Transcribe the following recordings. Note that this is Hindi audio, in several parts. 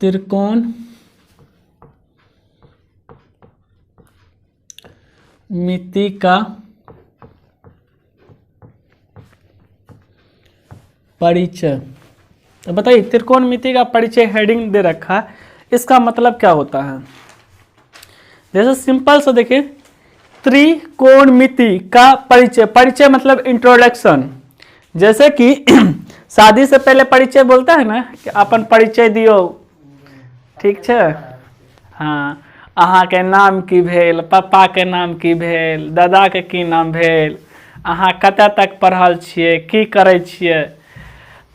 त्रिकोण मिति का परिचय। तो बताइए, त्रिकोणमिति का परिचय हेडिंग दे रखा है, इसका मतलब क्या होता है? जैसे सिंपल से देखिए, त्रिकोणमिति का परिचय, परिचय मतलब इंट्रोडक्शन। जैसे कि शादी से पहले परिचय बोलता है ना कि अपन परिचय दियो, ठीक है, हाँ, अहाँ के नाम की भेल, पापा के नाम की भेल, दादा के की नाम भेल, अहाँ कतऽ तक पढ़ल छियै, की करै छियै।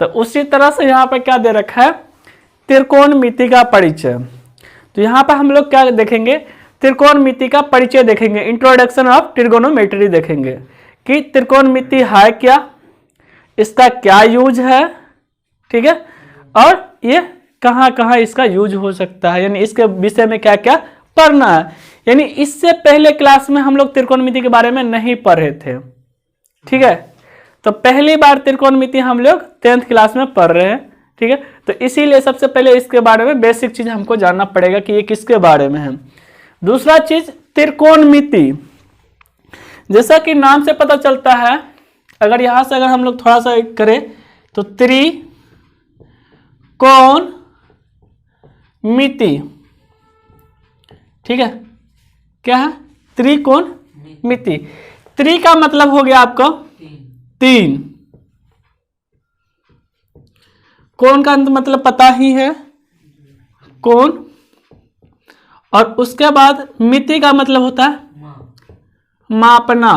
तो उसी तरह से यहाँ पे क्या दे रखा है, त्रिकोणमिति का परिचय। तो यहाँ पे हम लोग क्या देखेंगे, त्रिकोणमिति का परिचय देखेंगे, इंट्रोडक्शन ऑफ ट्रिगोनोमेट्री देखेंगे कि त्रिकोणमिति है क्या, इसका क्या यूज है, ठीक है, और ये कहाँ कहाँ इसका यूज हो सकता है, यानी इसके विषय में क्या क्या पढ़ना है। यानी इससे पहले क्लास में हम लोग त्रिकोणमिति के बारे में नहीं पढ़े थे, ठीक है, तो पहली बार त्रिकोणमिति हम लोग 10th क्लास में पढ़ रहे हैं, ठीक है। तो इसीलिए सबसे पहले इसके बारे में बेसिक चीज हमको जानना पड़ेगा कि ये किसके बारे में है। दूसरा चीज, त्रिकोणमिति, जैसा कि नाम से पता चलता है, अगर यहां से अगर हम लोग थोड़ा सा करें तो त्रिकोणमिति, ठीक है, क्या है, त्रिकोणमिति। त्रि का मतलब हो गया आपको तीन, कोण का मतलब पता ही है, कोण, और उसके बाद मिति का मतलब होता है मापना,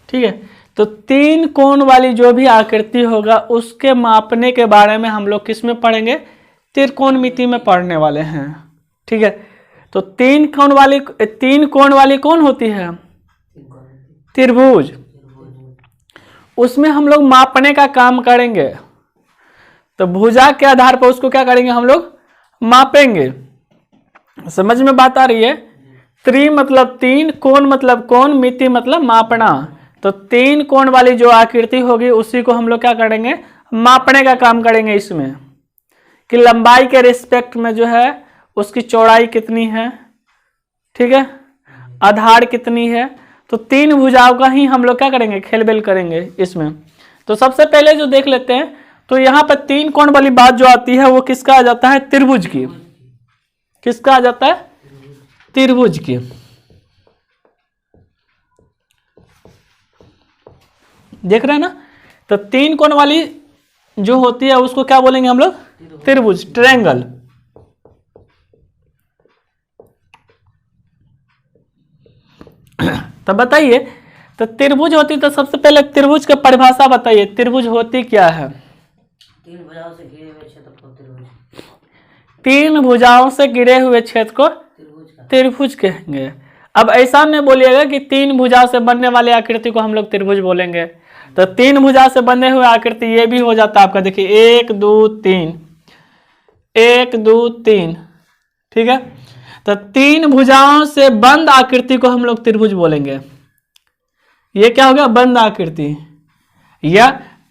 ठीक है। तो तीन कोण वाली जो भी आकृति होगा उसके मापने के बारे में हम लोग किस में पढ़ेंगे, त्रिकोणमिति में पढ़ने वाले हैं, ठीक है। तो तीन कोण वाली कौन होती है, त्रिभुज, उसमें हम लोग मापने का काम करेंगे। तो भुजा के आधार पर उसको क्या करेंगे, हम लोग मापेंगे। समझ में बात आ रही है? त्रि मतलब तीन, कोण मतलब कोण, मिति मतलब मापना। तो तीन कोण वाली जो आकृति होगी उसी को हम लोग क्या करेंगे, मापने का काम करेंगे इसमें, कि लंबाई के रिस्पेक्ट में जो है उसकी चौड़ाई कितनी है, ठीक है, आधार कितनी है। तो तीन भुजाओं का ही हम लोग क्या करेंगे, खेलबेल करेंगे इसमें। तो सबसे पहले जो देख लेते हैं, तो यहाँ पर तीन कोण वाली बात जो आती है वो किसका आ जाता है, त्रिभुज की। किसका आ जाता है, त्रिभुज की। देख रहे हैं ना, तो तीन कोण वाली जो होती है उसको क्या बोलेंगे हम लोग, त्रिभुज, ट्रायंगल। तो बताइए, तो त्रिभुज होती, तो सबसे पहले त्रिभुज की परिभाषा बताइए, त्रिभुज होती क्या है? तीन भुजाओं से घिरे हुए क्षेत्र को त्रिभुज, तीन भुजाओं से घिरे हुए क्षेत्र को त्रिभुज कहेंगे। अब ऐसा नहीं बोलिएगा कि तीन भुजा से बनने वाले आकृति को हम लोग त्रिभुज बोलेंगे। तो तीन भुजा से बने हुए आकृति ये भी हो जाता है आपका, देखिए 1 2 3, 1 2 3, ठीक है। तो तीन भुजाओं से बंद आकृति को हम लोग त्रिभुज बोलेंगे। ये क्या हो गया, बंद आकृति। या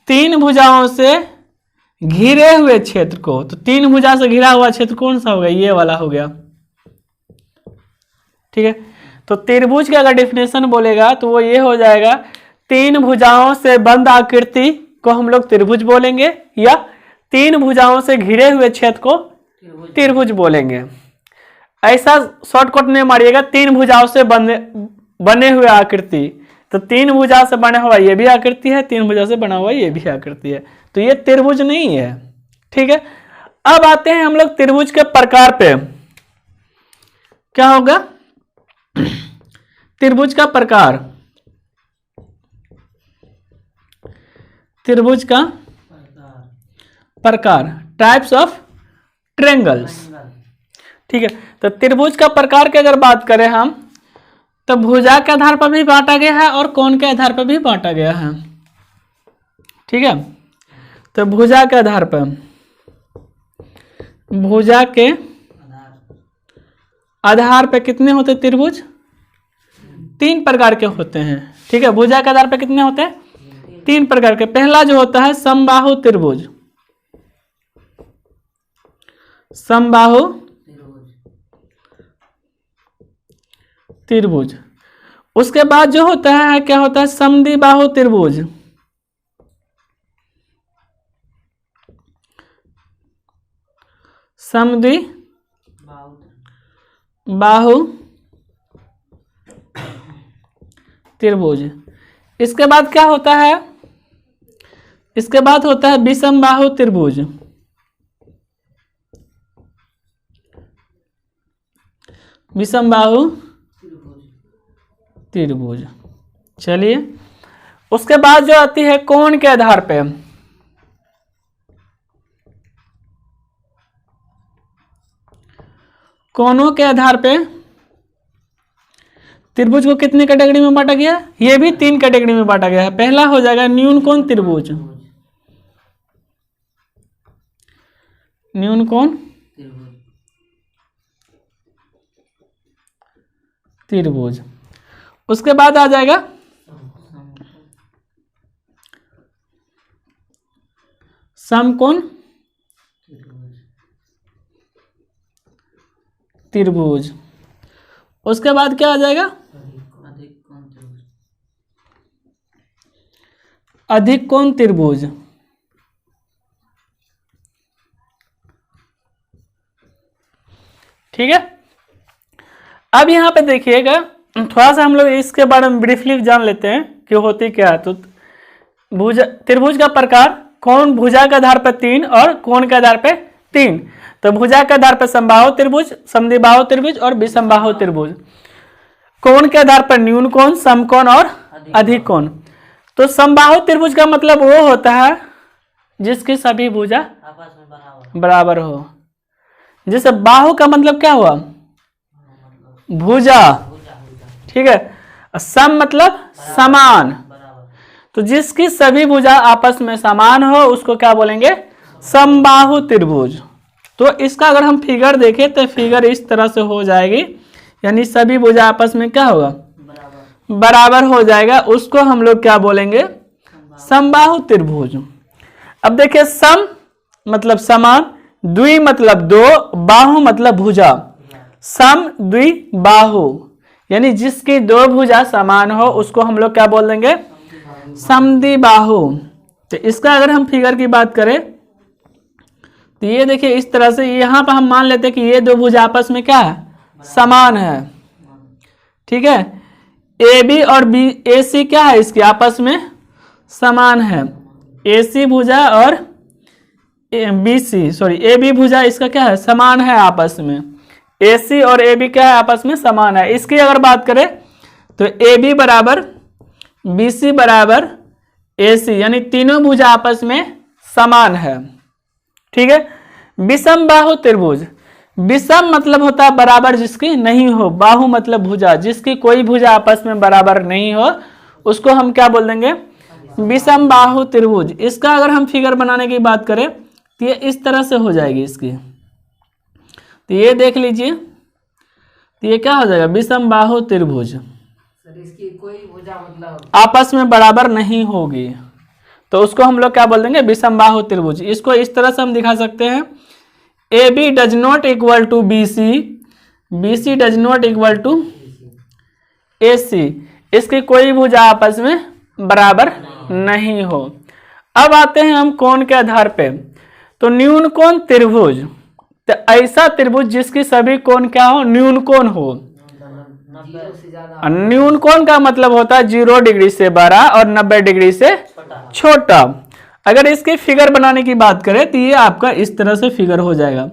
तीन भुजाओं से घिरे हुए क्षेत्र को, तो तीन भुजा से घिरा हुआ क्षेत्र कौन सा हो गया, ये वाला हो गया, ठीक है। तो त्रिभुज का अगर डेफिनेशन बोलेगा तो वो ये हो जाएगा, तीन भुजाओं से बंद आकृति को हम लोग त्रिभुज बोलेंगे, या तीन भुजाओं से घिरे हुए क्षेत्र को त्रिभुज बोलेंगे। ऐसा शॉर्टकट नहीं मारिएगा, तीन भुजाओं से बने हुए आकृति, तो तीन भुजा से बना हुआ ये भी आकृति है, तीन भुजा से बना हुआ ये भी आकृति है, तो ये त्रिभुज नहीं है, ठीक है। अब आते हैं हम लोग त्रिभुज के प्रकार पे। क्या होगा, त्रिभुज का प्रकार, त्रिभुज का प्रकार, टाइप्स ऑफ ट्रायंगल्स, ठीक है। तो त्रिभुज का प्रकार की अगर बात करें हम, तो भुजा के आधार पर भी बांटा गया है और कोण के आधार पर भी बांटा गया है, ठीक है। तो भुजा के आधार पर, भुजा के आधार पर कितने होते हैं त्रिभुज, तीन प्रकार के होते हैं, ठीक है। भुजा के आधार पर कितने होते हैं, तीन प्रकार के। पहला जो होता है समबाहु त्रिभुज, समबाहु त्रिभुज। त्रिभुज। उसके बाद जो होता है क्या होता है, समद्विबाहु त्रिभुज। समद्विबाहु त्रिभुज। इसके बाद क्या होता है, इसके बाद होता है विषमबाहु त्रिभुज। विषमबाहु त्रिभुज। चलिए, उसके बाद जो आती है कोण के आधार पे, कोणों के आधार पे त्रिभुज को कितनी कैटेगरी में बांटा गया, ये भी 3 कैटेगरी में बांटा गया है। पहला हो जाएगा न्यून कोण त्रिभुज। न्यून कोण त्रिभुज। उसके बाद आ जाएगा समकोण त्रिभुज। उसके बाद क्या आ जाएगा, अधिक कोण त्रिभुज। ठीक है। अब यहाँ पे देखिएगा, थोड़ा सा हम लोग इसके बारे में ब्रीफली जान लेते हैं कि होती क्या है। तो त्रिभुज का प्रकार, कोण भुजा के आधार पर 3 और कोण के आधार पे 3। तो भुजा के आधार पर समबाहु त्रिभुज, समद्विबाहु त्रिभुज और विषमबाहु त्रिभुज। कोण के आधार पर न्यून कोण, समकोण और अधिक कोण। तो समबाहु त्रिभुज का मतलब वो होता है जिसकी सभी भुजा आपस में बराबर हो। जैसे बाहु का मतलब क्या हुआ, भुजा। ठीक है। सम मतलब समान। तो जिसकी सभी भुजा आपस में समान हो उसको क्या बोलेंगे, समबाहु त्रिभुज। तो इसका अगर हम फिगर देखें तो फिगर इस तरह से हो जाएगी, यानी सभी भुजा आपस में क्या होगा, बराबर हो जाएगा। उसको हम लोग क्या बोलेंगे, समबाहु त्रिभुज। अब देखिए, सम मतलब समान, द्वि मतलब दो, बाहु मतलब भुजा। सम द्वि बाहु, यानी जिसकी दो भुजा समान हो उसको हम लोग क्या बोल देंगे, समद्विबाहु। तो इसका अगर हम फिगर की बात करें तो ये देखिए इस तरह से, यहां पर हम मान लेते हैं कि ये दो भुजा आपस में क्या है, समान है। ठीक है। ए बी और बी ए सी क्या है, इसकी आपस में समान है। ए सी भुजा और B C, sorry A B भुजा इसका क्या है, समान है आपस में। ए सी और ए बी क्या है, आपस में समान है। इसकी अगर बात करें तो ए बी बराबर बी सी बराबर ए सी, यानी तीनों भुजा आपस में समान है। ठीक है। विषम बाहु त्रिभुज। विषम मतलब होता है बराबर जिसकी नहीं हो, बाहु मतलब भुजा, जिसकी कोई भुजा आपस में बराबर नहीं हो उसको हम क्या बोल देंगे, विषम बाहु त्रिभुज। इसका अगर हम फिगर बनाने की बात करें तो ये इस तरह से हो जाएगी इसकी। तो ये देख लीजिए, तो ये क्या हो जाएगा, विषम बाहु त्रिभुज। सर इसकी कोई भुजा मतलब आपस में बराबर नहीं होगी तो उसको हम लोग क्या बोल देंगे, विषम बाहु त्रिभुज। इसको इस तरह से हम दिखा सकते हैं, A B does not equal to B C, B C does not equal to A C. इसकी कोई भुजा आपस में बराबर नहीं हो। अब आते हैं हम कोण के आधार पे। तो न्यून कोण त्रिभुज, तो ऐसा त्रिभुज जिसकी सभी कोण क्या हो, न्यून कोण हो। न्यून कोण का मतलब होता है 0 डिग्री से बड़ा और 90 डिग्री से छोटा। अगर इसके फिगर बनाने की बात करें तो ये आपका इस तरह से फिगर हो जाएगा।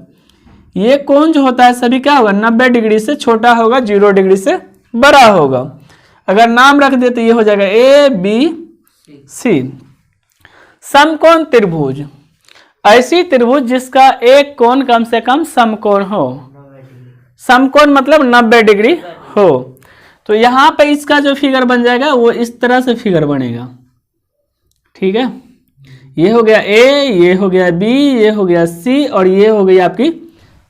ये कोण जो होता है सभी क्या होगा, 90 डिग्री से छोटा होगा, 0 डिग्री से बड़ा होगा। अगर नाम रख दे तो ये हो जाएगा ए बी सी। समकोण त्रिभुज, ऐसी त्रिभुज जिसका एक कोण कम से कम समकोण हो। समकोण मतलब 90 डिग्री हो। तो यहां पे इसका जो फिगर बन जाएगा वो इस तरह से फिगर बनेगा। ठीक है। ये हो गया ए, ये हो गया बी, ये हो गया सी और ये हो गई आपकी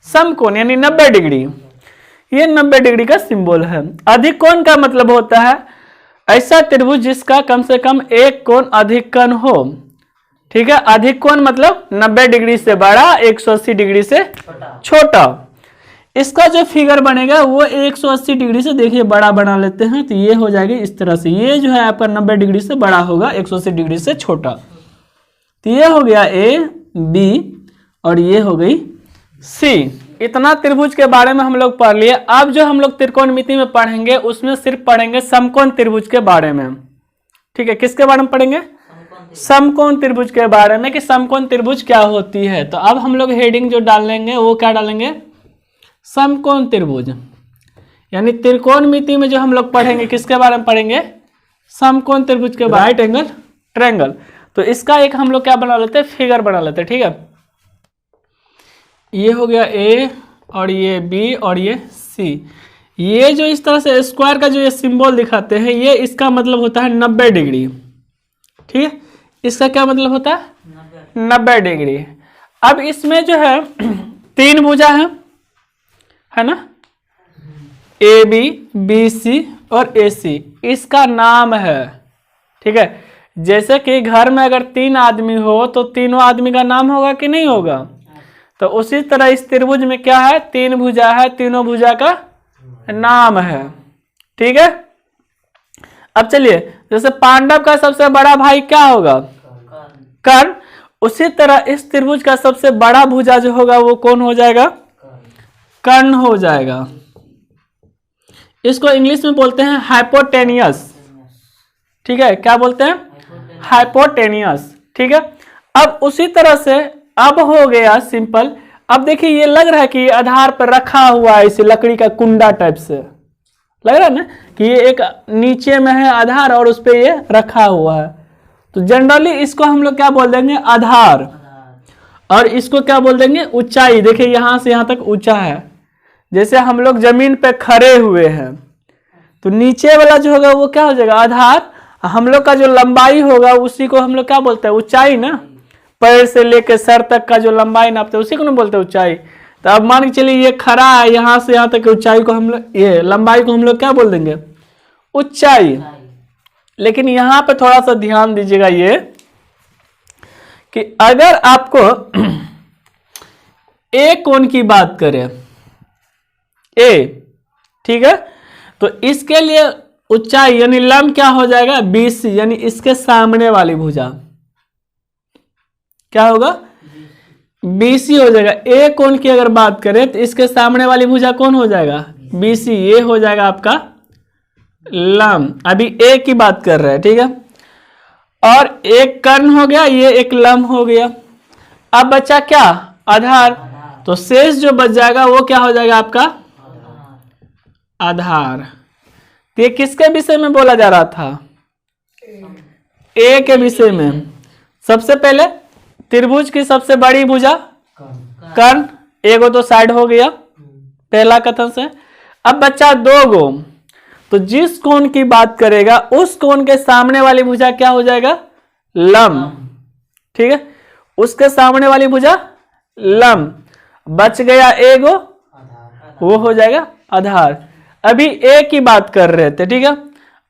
समकोण यानी 90 डिग्री। ये 90 डिग्री का सिंबल है। अधिक कोण का मतलब होता है ऐसा त्रिभुज जिसका कम से कम एक कोण अधिक कोण हो। ठीक है। अधिक कोण मतलब 90 डिग्री से बड़ा, 180 डिग्री से छोटा। छोटा। इसका जो फिगर बनेगा वो 180 डिग्री से देखिए बड़ा बना लेते हैं, तो ये हो जाएगी इस तरह से। ये जो है आपका 90 डिग्री से बड़ा होगा, 180 डिग्री से छोटा। तो ये हो गया ए, बी और ये हो गई सी। इतना त्रिभुज के बारे में हम लोग पढ़ लिए। अब जो हम लोग त्रिकोणमिति में पढ़ेंगे उसमें सिर्फ पढ़ेंगे समकोण त्रिभुज के बारे में। ठीक है, किसके बारे में पढ़ेंगे? समकोण त्रिभुज के बारे में, कि समकोण त्रिभुज क्या होती है। तो अब हम लोग हेडिंग जो डालेंगे वो क्या डालेंगे? समकोण त्रिभुज। यानी त्रिकोणमिति में जो हम लोग पढ़ेंगे किसके बारे में पढ़ेंगे? समकोण त्रिभुज के राइट एंगल ट्रायंगल। तो इसका एक हम लोग क्या बना लेते हैं? फिगर बना लेते हैं। ठीक है, ये हो गया ए और ये बी और ये सी। ये जो इस तरह से स्क्वायर का जो ये सिंबल दिखाते हैं, ये इसका मतलब होता है 90 डिग्री। ठीक है, इसका क्या मतलब होता है? 90 डिग्री। अब इसमें जो है 3 भुजा है ना, ए बी, बी सी और ए सी। इसका नाम है। ठीक है, जैसे कि घर में अगर 3 आदमी हो तो तीनों आदमी का नाम होगा कि नहीं होगा? तो उसी तरह इस त्रिभुज में क्या है? 3 भुजा है, तीनों भुजा का नाम है। ठीक है, अब चलिए, जैसे पांडव का सबसे बड़ा भाई क्या होगा? कर्ण। उसी तरह इस त्रिभुज का सबसे बड़ा भुजा जो होगा वो कौन हो जाएगा? कर्ण हो जाएगा। इसको इंग्लिश में बोलते हैं हाइपोटेनियस। ठीक है, क्या बोलते हैं? हाइपोटेनियस। ठीक है, अब उसी तरह से अब हो गया सिंपल। अब देखिए ये लग रहा है कि ये आधार पर रखा हुआ है, इसे लकड़ी का कुंडा टाइप से लग रहा है ना, कि ये एक नीचे में है आधार और उस पे ये रखा हुआ है। तो जनरली इसको हम लोग क्या बोल देंगे? आधार। और इसको क्या बोल देंगे? ऊंचाई। देखिए यहां से यहां तक ऊंचा है। जैसे हम लोग जमीन पे खड़े हुए हैं तो नीचे वाला जो होगा वो क्या हो जाएगा? आधार। हम लोग का जो लंबाई होगा उसी को हम लोग क्या बोलते हैं? ऊंचाई ना। पैर से लेकर सर तक का जो लंबाई नापते हैं उसी को ना बोलते हैं ऊंचाई। तो अब मान के चलिए ये खड़ा है, यहां से यहां तक ऊंचाई को हम लोग, ये लंबाई को हम लोग क्या बोल देंगे? ऊंचाई। लेकिन यहां पे थोड़ा सा ध्यान दीजिएगा ये, कि अगर आपको ए कोण की बात करें, ए, ठीक है, तो इसके लिए ऊंचाई यानी लंब क्या हो जाएगा? BC, यानी इसके सामने वाली भुजा क्या होगा? BC हो जाएगा। ए कोण की अगर बात करें तो इसके सामने वाली भुजा कौन हो जाएगा? BC। ये हो जाएगा आपका लंब। अभी ए की बात कर रहे हैं। ठीक है, और एक कर्ण हो गया, ये एक लंब हो गया। अब बचा क्या? आधार। तो शेष जो बच जाएगा वो क्या हो जाएगा आपका? आधार। ये किसके विषय में बोला जा रहा था? ए के विषय में। सबसे पहले त्रिभुज की सबसे बड़ी भुजा कर्ण, एगो तो साइड हो गया पहला कथन से। अब बचा 2 गो। तो जिस कोण की बात करेगा उस कोण के सामने वाली भुजा क्या हो जाएगा? लंब। ठीक है, उसके सामने वाली भुजा लंब। बच गया एगो, वो हो जाएगा आधार। अभी ए की बात कर रहे थे। ठीक है,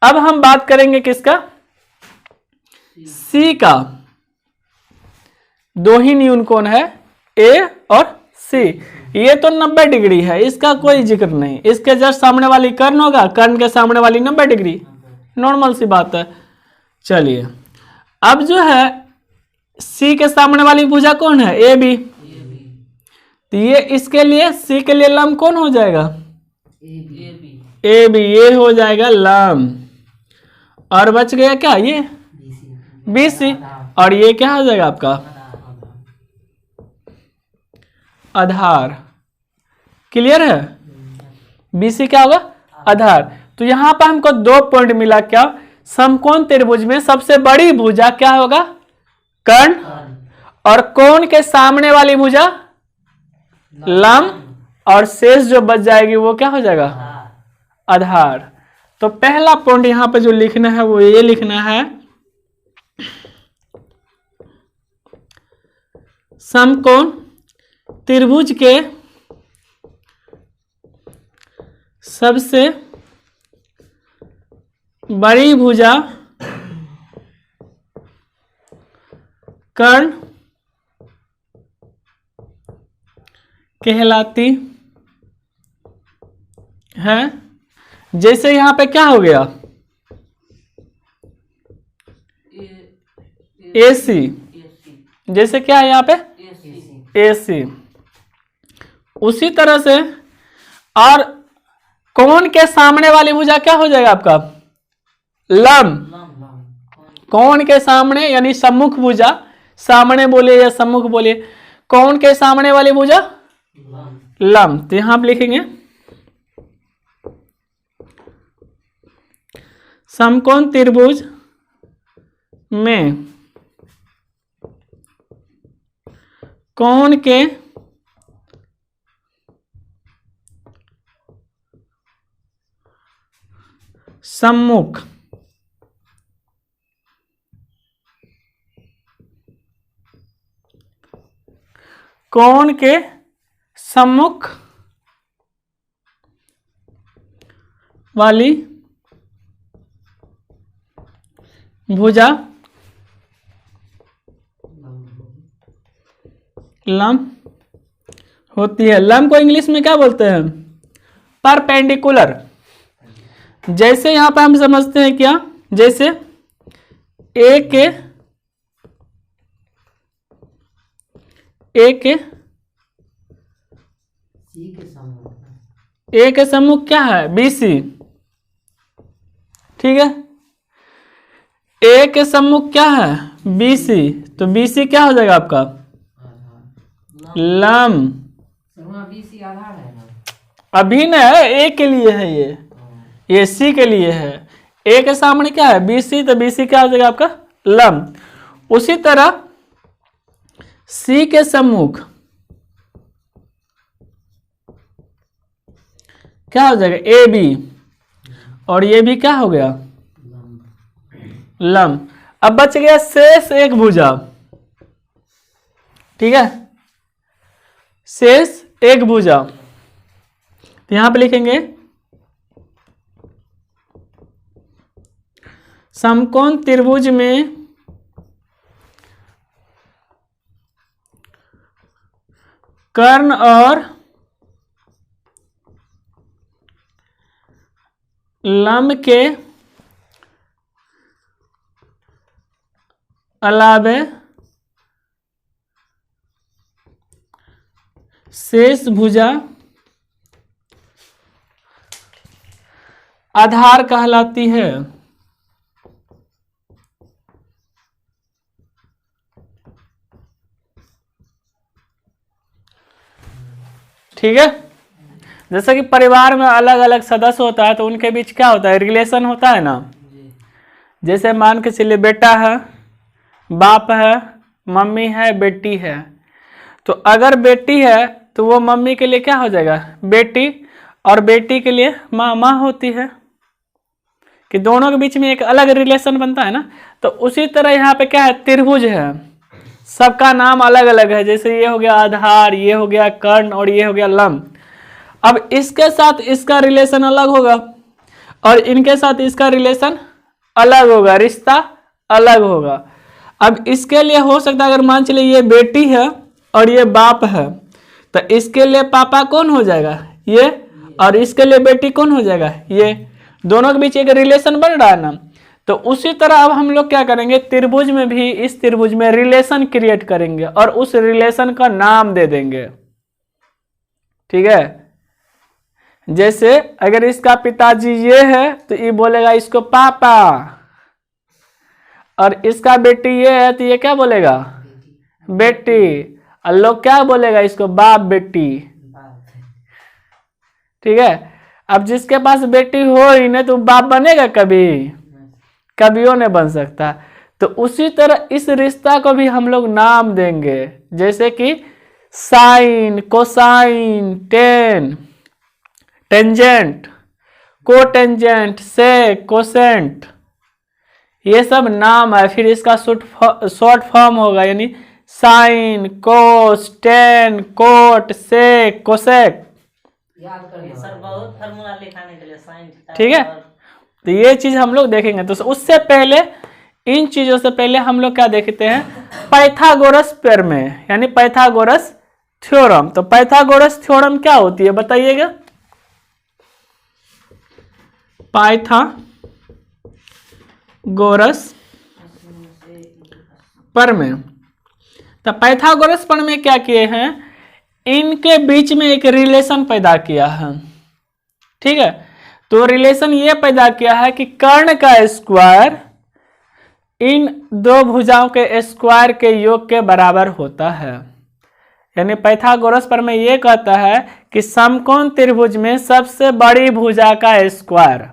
अब हम बात करेंगे किसका? सी का। 2 ही न्यून कोण है, ए और सी। ये तो 90 डिग्री है, इसका कोई जिक्र नहीं। इसके जस्ट सामने वाली कर्ण होगा, कर्ण के सामने वाली 90 डिग्री, नॉर्मल सी बात है। चलिए, अब जो है सी के सामने वाली भुजा कौन है? A B. तो ये इसके लिए, सी के लिए लंब कौन हो जाएगा? A B. ये हो जाएगा लंब। और बच गया क्या? ये BC। और ये क्या हो जाएगा आपका? आधार। क्लियर है? BC क्या होगा? आधार। तो यहां पर हमको 2 पॉइंट मिला। क्या? समकोण त्रिभुज में सबसे बड़ी भुजा क्या होगा? कर्ण। और कोण के सामने वाली भुजा लंब। और शेष जो बच जाएगी वो क्या हो जाएगा? आधार। तो पहला पॉइंट यहां पे जो लिखना है वो ये लिखना है, समकोण त्रिभुज के सबसे बड़ी भुजा कर्ण कहलाती है। जैसे यहां पे क्या हो गया, AC, जैसे क्या है यहाँ पे AC। उसी तरह से और कोण के सामने वाली भुजा क्या हो जाएगा आपका, लंब। कोण के सामने यानी सम्मुख भुजा, सामने बोले या सम्मुख बोले, कोण के सामने वाली भुजा लंब। तो यहां आप लिखेंगे समकोण त्रिभुज में कोण के सम्मुख कोण के सम्मुख वाली भुजा लंब होती है। लंब को इंग्लिश में क्या बोलते हैं, परपेंडिकुलर। जैसे यहां पे हम समझते हैं क्या, जैसे ए के सम्मुख क्या है, BC। ठीक है, ए के सम्मुख क्या है, BC। तो BC क्या हो जाएगा आपका, लंब। BC आधार है ना, अभी न ए के लिए है, ये C के लिए है। ए के सामने क्या है, BC, तो BC क्या हो जाएगा आपका, लंब। उसी तरह C के सम्मुख क्या हो जाएगा, AB, और ये भी क्या हो गया, लंब। अब बच गया शेष एक भुजा। ठीक है, शेष एक भुजा। तो यहां पे लिखेंगे समकोण त्रिभुज में कर्ण और लंब के अलावे शेष भुजा आधार कहलाती है। ठीक है, जैसे कि परिवार में अलग अलग सदस्य होता है तो उनके बीच क्या होता है, रिलेशन होता है ना। जैसे मान के चलिए बेटा है, बाप है, मम्मी है, बेटी है। तो अगर बेटी है तो वो मम्मी के लिए क्या हो जाएगा, बेटी, और बेटी के लिए माँ माँ होती है, कि दोनों के बीच में एक अलग रिलेशन बनता है ना। तो उसी तरह यहाँ पे क्या है, त्रिभुज है, सबका नाम अलग अलग है। जैसे ये हो गया आधार, ये हो गया कर्ण, और ये हो गया लंब। अब इसके साथ इसका रिलेशन अलग होगा और इनके साथ इसका रिलेशन अलग होगा, रिश्ता अलग होगा। अब इसके लिए हो सकता है, अगर मान चलिए ये बेटी है और ये बाप है, तो इसके लिए पापा कौन हो जाएगा, ये, और इसके लिए बेटी कौन हो जाएगा, ये। दोनों के बीच एक रिलेशन बन रहा है ना। तो उसी तरह अब हम लोग क्या करेंगे, त्रिभुज में भी, इस त्रिभुज में रिलेशन क्रिएट करेंगे और उस रिलेशन का नाम दे देंगे। ठीक है, जैसे अगर इसका पिताजी ये है तो ये बोलेगा इसको पापा, और इसका बेटी ये है तो ये क्या बोलेगा, बेटी, और लोग क्या बोलेगा इसको, बाप बेटी। ठीक है, अब जिसके पास बेटी हो ही नहीं तो बाप बनेगा कभी, कभियो नहीं बन सकता। तो उसी तरह इस रिश्ता को भी हम लोग नाम देंगे, जैसे कि sine, cosine, tan, tangent, cotangent, sec, cosecant, ये सब नाम है। फिर इसका शॉर्ट फॉर्म होगा, यानी साइन, कोस, टेन, कोट, सेक, कोसेक। याद कर सर, बहुत फार्मूला लिखाने के लिए साइन। ठीक है, तो ये चीज हम लोग देखेंगे। तो उससे पहले इन चीजों से पहले हम लोग क्या देखते हैं, पाइथागोरस प्रमेय यानी पाइथागोरस थ्योरम। तो पाइथागोरस थ्योरम क्या होती है बताइएगा। पाइथागोरस प्रमेय। तो पाइथागोरस प्रमेय क्या किए हैं, इनके बीच में एक रिलेशन पैदा किया है। ठीक है, तो रिलेशन ये पैदा किया है कि कर्ण का स्क्वायर इन दो भुजाओं के स्क्वायर के योग के बराबर होता है। यानी पाइथागोरस प्रमेय ये कहता है कि समकोण त्रिभुज में सबसे बड़ी भुजा का स्क्वायर,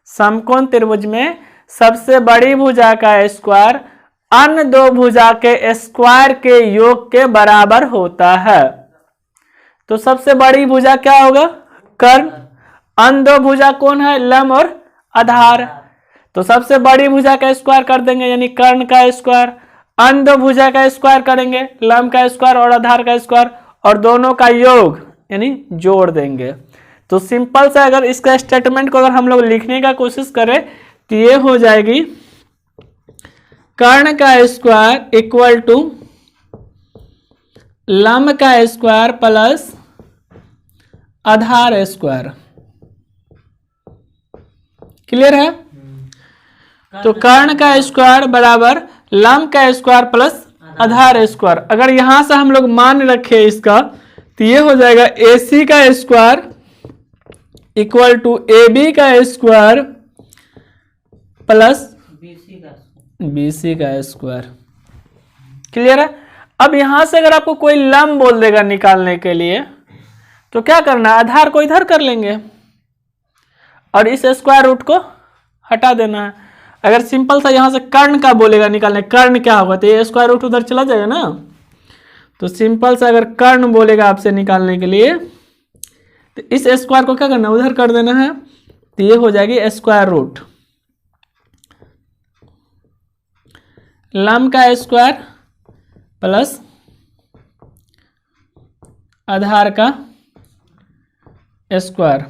समकोण त्रिभुज में सबसे बड़ी भुजा का स्क्वायर अन्य दो भुजा के स्क्वायर के योग के बराबर होता है। तो सबसे बड़ी भुजा क्या होगा, कर्ण। अन्य दो भुजा कौन है, लंब और आधार। तो सबसे बड़ी भुजा का स्क्वायर कर देंगे यानी कर्ण का स्क्वायर, अन्य दो भुजा का स्क्वायर करेंगे, लंब का स्क्वायर और आधार का स्क्वायर, और दोनों का योग यानी जोड़ देंगे। तो सिंपल से अगर इसका स्टेटमेंट को अगर हम लोग लिखने का कोशिश करें तो ये हो जाएगी, कर्ण का स्क्वायर इक्वल टू लंब का स्क्वायर प्लस आधार स्क्वायर। क्लियर है। तो कर्ण का स्क्वायर बराबर लंब का स्क्वायर प्लस आधार स्क्वायर। अगर यहां से हम लोग मान रखे इसका तो ये हो जाएगा AC का स्क्वायर इक्वल टू AB का स्क्वायर प्लस BC का स्क्वायर। क्लियर है। अब यहां से अगर आपको कोई लंब बोल देगा निकालने के लिए तो क्या करना है, आधार को इधर कर लेंगे और इस स्क्वायर रूट को हटा देना है। अगर सिंपल सा यहां से कर्ण का बोलेगा निकालने, कर्ण क्या होगा तो ये स्क्वायर रूट उधर चला जाएगा ना। तो सिंपल सा अगर कर्ण बोलेगा आपसे निकालने के लिए तो इस स्क्वायर को क्या करना है, उधर कर देना है। तो ये हो जाएगी स्क्वायर रूट लंब का स्क्वायर प्लस आधार का स्क्वायर।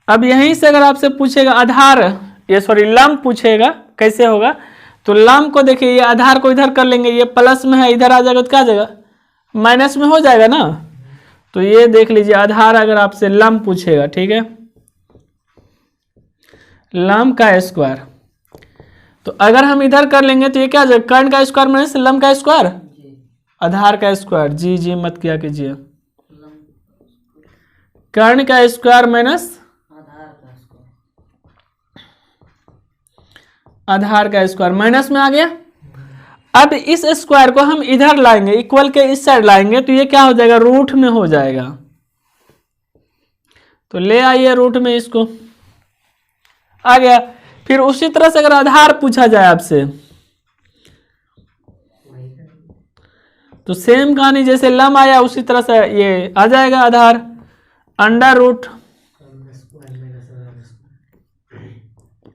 अब यहीं से अगर आपसे पूछेगा आधार, ये सॉरी लंब पूछेगा कैसे होगा, तो लंब को देखिए ये आधार को इधर कर लेंगे, ये प्लस में है इधर आ जाएगा तो क्या आ जाएगा, माइनस में हो जाएगा ना। तो ये देख लीजिए आधार अगर आपसे लंब पूछेगा, ठीक है, लंब का स्क्वायर, तो अगर हम इधर कर लेंगे तो ये क्या आ जाएगा, कर्ण का स्क्वायर माइनस लंब का स्क्वायर आधार का स्क्वायर। जी जी मत किया कीजिए, कर्ण का स्क्वायर माइनस आधार का स्क्वायर माइनस में आ गया। अब इस स्क्वायर को हम इधर लाएंगे, इक्वल के इस साइड लाएंगे तो ये क्या हो जाएगा, रूट में हो जाएगा। तो ले आइए रूट में, इसको आ गया। फिर उसी तरह से अगर आधार पूछा जाए आपसे तो सेम कहानी, जैसे लंब आया उसी तरह से ये आ जाएगा आधार, अंडर रूट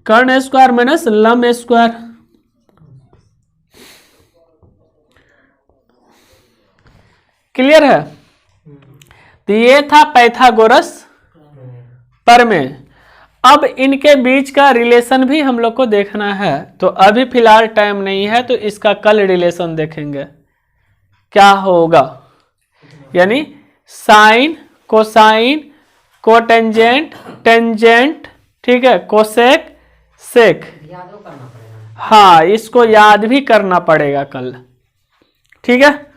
कर्ण स्क्वायर माइनस लंब स्क्वायर। क्लियर है। तो ये था पाइथागोरस प्रमेय। अब इनके बीच का रिलेशन भी हम लोग को देखना है, तो अभी फिलहाल टाइम नहीं है, तो इसका कल रिलेशन देखेंगे क्या होगा, यानी साइन कोसाइन कोटेंजेंट टेंजेंट, ठीक है, कोसेक सेक। याद करना पड़ेगा। हाँ इसको याद भी करना पड़ेगा कल, ठीक है।